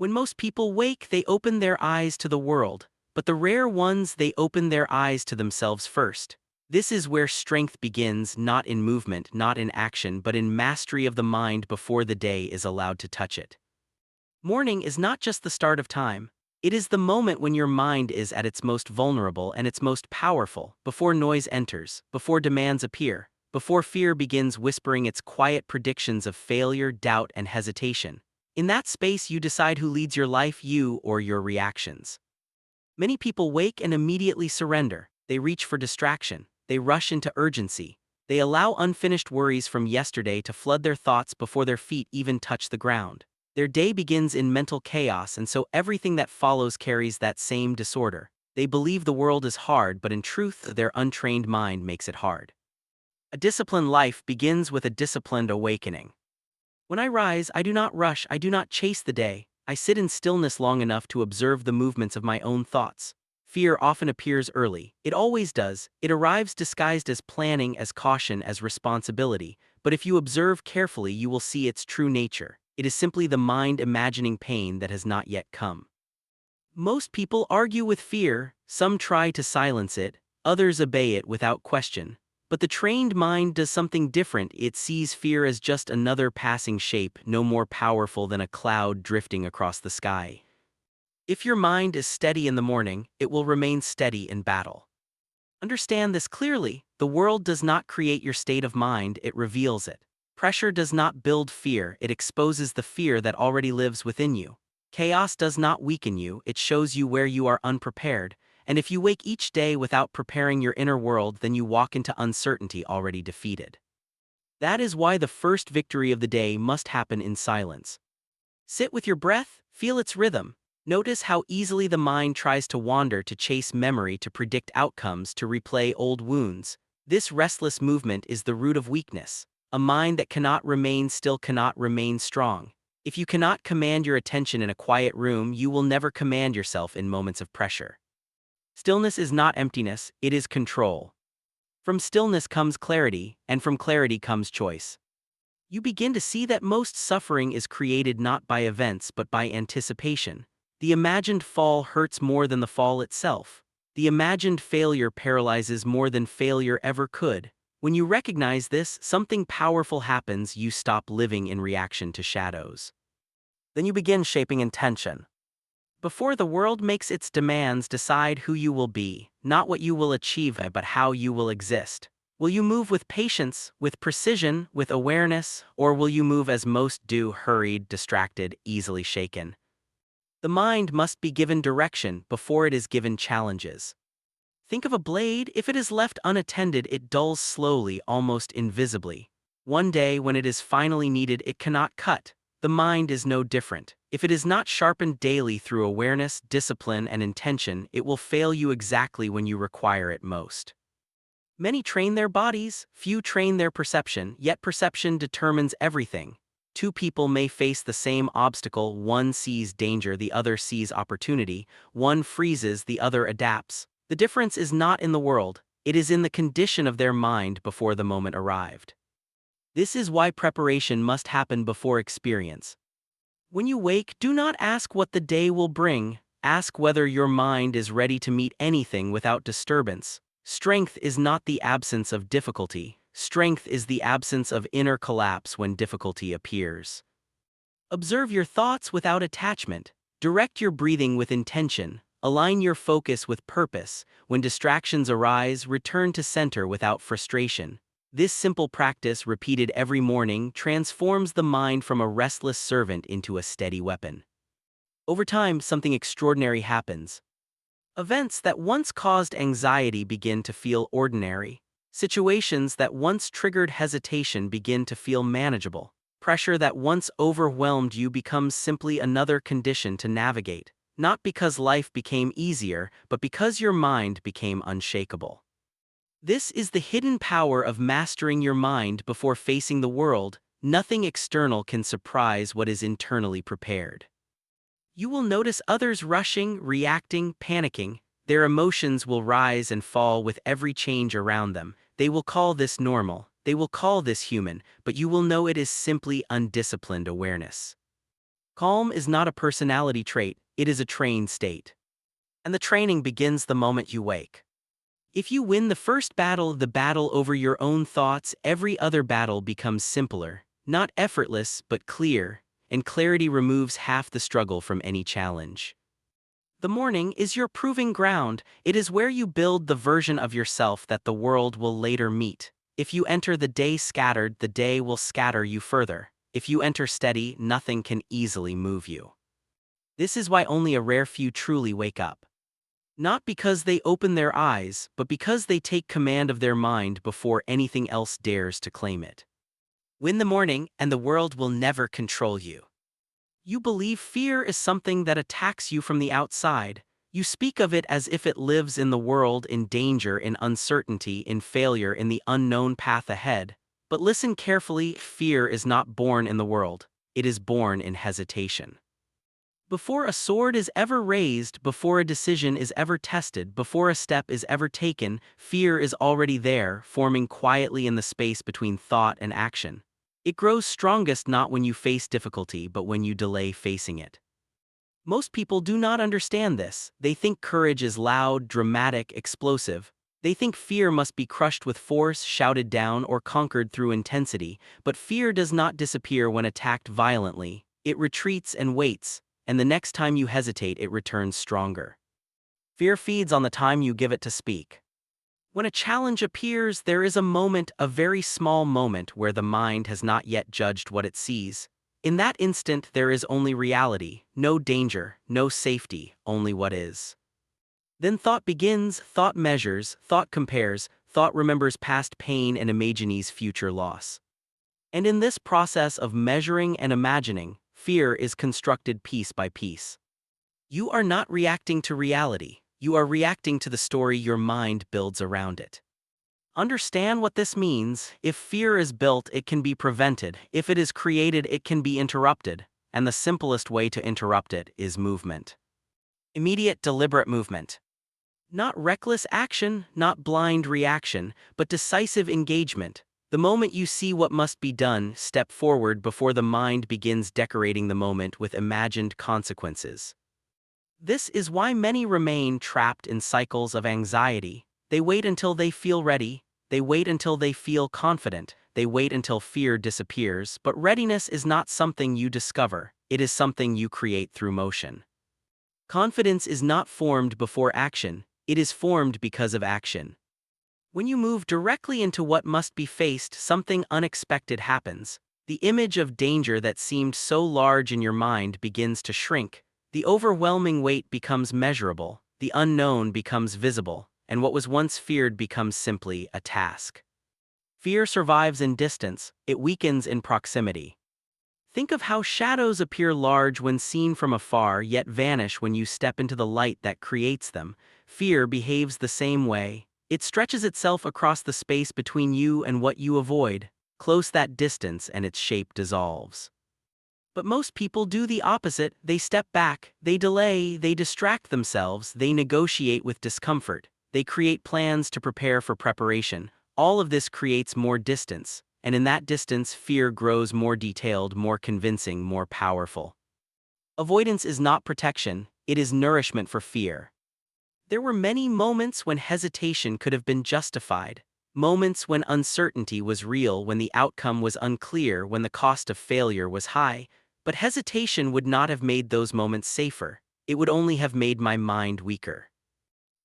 When most people wake, they open their eyes to the world, but the rare ones, they open their eyes to themselves first. This is where strength begins, not in movement, not in action, but in mastery of the mind before the day is allowed to touch it. Morning is not just the start of time. It is the moment when your mind is at its most vulnerable and its most powerful, before noise enters, before demands appear, before fear begins whispering its quiet predictions of failure, doubt, and hesitation. In that space, you decide who leads your life, you or your reactions. Many people wake and immediately surrender. They reach for distraction. They rush into urgency. They allow unfinished worries from yesterday to flood their thoughts before their feet even touch the ground. Their day begins in mental chaos, and so everything that follows carries that same disorder. They believe the world is hard, but in truth, their untrained mind makes it hard. A disciplined life begins with a disciplined awakening. When I rise, I do not rush, I do not chase the day. I sit in stillness long enough to observe the movements of my own thoughts. Fear often appears early. It always does. It arrives disguised as planning, as caution, as responsibility. But if you observe carefully, you will see its true nature. It is simply the mind imagining pain that has not yet come. Most people argue with fear. Some try to silence it. Others obey it without question. But the trained mind does something different. It sees fear as just another passing shape, no more powerful than a cloud drifting across the sky. If your mind is steady in the morning, it will remain steady in battle. Understand this clearly. The world does not create your state of mind, it reveals it. Pressure does not build fear, it exposes the fear that already lives within you. Chaos does not weaken you, it shows you where you are unprepared. And if you wake each day without preparing your inner world, then you walk into uncertainty already defeated. That is why the first victory of the day must happen in silence. Sit with your breath, feel its rhythm. Notice how easily the mind tries to wander, to chase memory, to predict outcomes, to replay old wounds. This restless movement is the root of weakness. A mind that cannot remain still cannot remain strong. If you cannot command your attention in a quiet room, you will never command yourself in moments of pressure. Stillness is not emptiness, it is control. From stillness comes clarity, and from clarity comes choice. You begin to see that most suffering is created not by events but by anticipation. The imagined fall hurts more than the fall itself. The imagined failure paralyzes more than failure ever could. When you recognize this, something powerful happens. You stop living in reaction to shadows. Then you begin shaping intention. Before the world makes its demands, decide who you will be, not what you will achieve, but how you will exist. Will you move with patience, with precision, with awareness, or will you move as most do, hurried, distracted, easily shaken? The mind must be given direction before it is given challenges. Think of a blade. If it is left unattended, it dulls slowly, almost invisibly. One day, when it is finally needed, it cannot cut. The mind is no different. If it is not sharpened daily through awareness, discipline, and intention, it will fail you exactly when you require it most. Many train their bodies, few train their perception, yet perception determines everything. Two people may face the same obstacle. One sees danger, the other sees opportunity. One freezes, the other adapts. The difference is not in the world, it is in the condition of their mind before the moment arrived. This is why preparation must happen before experience. When you wake, do not ask what the day will bring, ask whether your mind is ready to meet anything without disturbance. Strength is not the absence of difficulty, strength is the absence of inner collapse when difficulty appears. Observe your thoughts without attachment, direct your breathing with intention, align your focus with purpose. When distractions arise, return to center without frustration. This simple practice, repeated every morning, transforms the mind from a restless servant into a steady weapon. Over time, something extraordinary happens. Events that once caused anxiety begin to feel ordinary. Situations that once triggered hesitation begin to feel manageable. Pressure that once overwhelmed you becomes simply another condition to navigate, not because life became easier, but because your mind became unshakable. This is the hidden power of mastering your mind before facing the world. Nothing external can surprise what is internally prepared. You will notice others rushing, reacting, panicking. Their emotions will rise and fall with every change around them. They will call this normal, they will call this human, but you will know it is simply undisciplined awareness. Calm is not a personality trait, it is a trained state. And the training begins the moment you wake. If you win the first battle, the battle over your own thoughts, every other battle becomes simpler, not effortless, but clear, and clarity removes half the struggle from any challenge. The morning is your proving ground, it is where you build the version of yourself that the world will later meet. If you enter the day scattered, the day will scatter you further. If you enter steady, nothing can easily move you. This is why only a rare few truly wake up. Not because they open their eyes, but because they take command of their mind before anything else dares to claim it. Win the morning, and the world will never control you. You believe fear is something that attacks you from the outside. You speak of it as if it lives in the world, in danger, in uncertainty, in failure, in the unknown path ahead. But listen carefully, fear is not born in the world. It is born in hesitation. Before a sword is ever raised, before a decision is ever tested, before a step is ever taken, fear is already there, forming quietly in the space between thought and action. It grows strongest not when you face difficulty, but when you delay facing it. Most people do not understand this. They think courage is loud, dramatic, explosive. They think fear must be crushed with force, shouted down, or conquered through intensity. But fear does not disappear when attacked violently. It retreats and waits, and the next time you hesitate, it returns stronger. Fear feeds on the time you give it to speak. When a challenge appears, there is a moment, a very small moment, where the mind has not yet judged what it sees. In that instant, there is only reality, no danger, no safety, only what is. Then thought begins, thought measures, thought compares, thought remembers past pain and imagines future loss. And in this process of measuring and imagining, fear is constructed piece by piece. You are not reacting to reality. You are reacting to the story your mind builds around it. Understand what this means. If fear is built, it can be prevented. If it is created, it can be interrupted. And the simplest way to interrupt it is movement. Immediate, deliberate movement. Not reckless action, not blind reaction, but decisive engagement. The moment you see what must be done, step forward before the mind begins decorating the moment with imagined consequences. This is why many remain trapped in cycles of anxiety. They wait until they feel ready, they wait until they feel confident, they wait until fear disappears, but readiness is not something you discover, it is something you create through motion. Confidence is not formed before action, it is formed because of action. When you move directly into what must be faced, something unexpected happens. The image of danger that seemed so large in your mind begins to shrink. The overwhelming weight becomes measurable, the unknown becomes visible, and what was once feared becomes simply a task. Fear survives in distance, it weakens in proximity. Think of how shadows appear large when seen from afar, yet vanish when you step into the light that creates them. Fear behaves the same way. It stretches itself across the space between you and what you avoid. Close that distance and its shape dissolves. But most people do the opposite. They step back, they delay, they distract themselves, they negotiate with discomfort, they create plans to prepare for preparation. All of this creates more distance, and in that distance, fear grows more detailed, more convincing, more powerful. Avoidance is not protection, it is nourishment for fear. There were many moments when hesitation could have been justified. Moments when uncertainty was real, when the outcome was unclear, when the cost of failure was high. But hesitation would not have made those moments safer. It would only have made my mind weaker.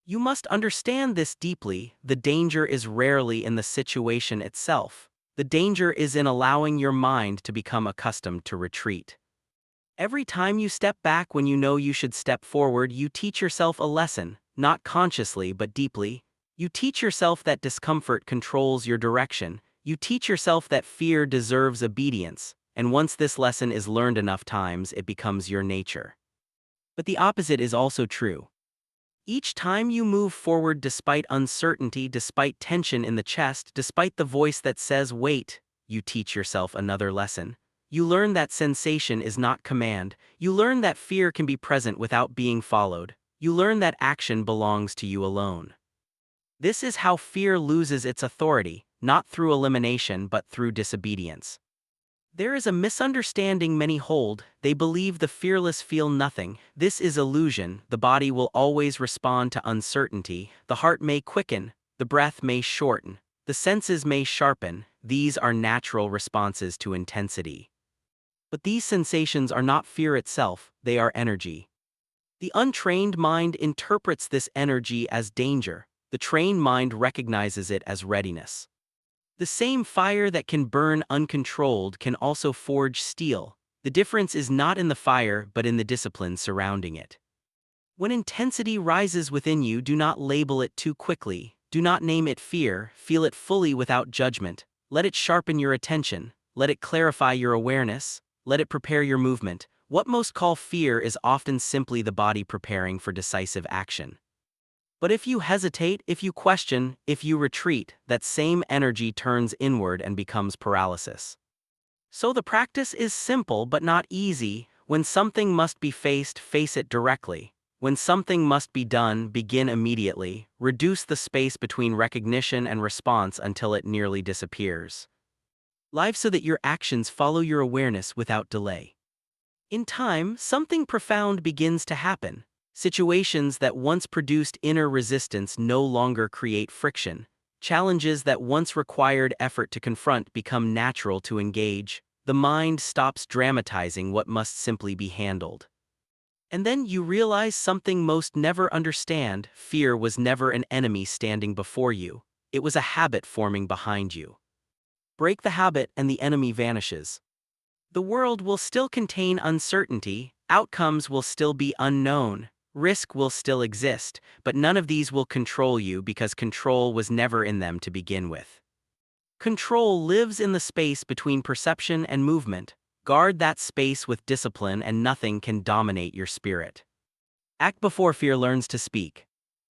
You must understand this deeply. The danger is rarely in the situation itself. The danger is in allowing your mind to become accustomed to retreat. Every time you step back when you know you should step forward, you teach yourself a lesson, not consciously but deeply. You teach yourself that discomfort controls your direction. You teach yourself that fear deserves obedience. And once this lesson is learned enough times, it becomes your nature. But the opposite is also true. Each time you move forward despite uncertainty, despite tension in the chest, despite the voice that says wait, you teach yourself another lesson. You learn that sensation is not command. You learn that fear can be present without being followed. You learn that action belongs to you alone. This is how fear loses its authority, not through elimination but through disobedience. There is a misunderstanding many hold. They believe the fearless feel nothing. This is illusion. The body will always respond to uncertainty. The heart may quicken, the breath may shorten, the senses may sharpen. These are natural responses to intensity. But these sensations are not fear itself, they are energy. The untrained mind interprets this energy as danger. The trained mind recognizes it as readiness. The same fire that can burn uncontrolled can also forge steel. The difference is not in the fire but in the discipline surrounding it. When intensity rises within you, do not label it too quickly. Do not name it fear. Feel it fully without judgment. Let it sharpen your attention. Let it clarify your awareness. Let it prepare your movement. What most call fear is often simply the body preparing for decisive action. But if you hesitate, if you question, if you retreat, that same energy turns inward and becomes paralysis. So the practice is simple but not easy. When something must be faced, face it directly. When something must be done, begin immediately. Reduce the space between recognition and response until it nearly disappears. Live so that your actions follow your awareness without delay. In time, something profound begins to happen. Situations that once produced inner resistance no longer create friction. Challenges that once required effort to confront become natural to engage. The mind stops dramatizing what must simply be handled. And then you realize something most never understand. Fear was never an enemy standing before you. It was a habit forming behind you. Break the habit and the enemy vanishes. The world will still contain uncertainty, outcomes will still be unknown, risk will still exist, but none of these will control you because control was never in them to begin with. Control lives in the space between perception and movement. Guard that space with discipline and nothing can dominate your spirit. Act before fear learns to speak.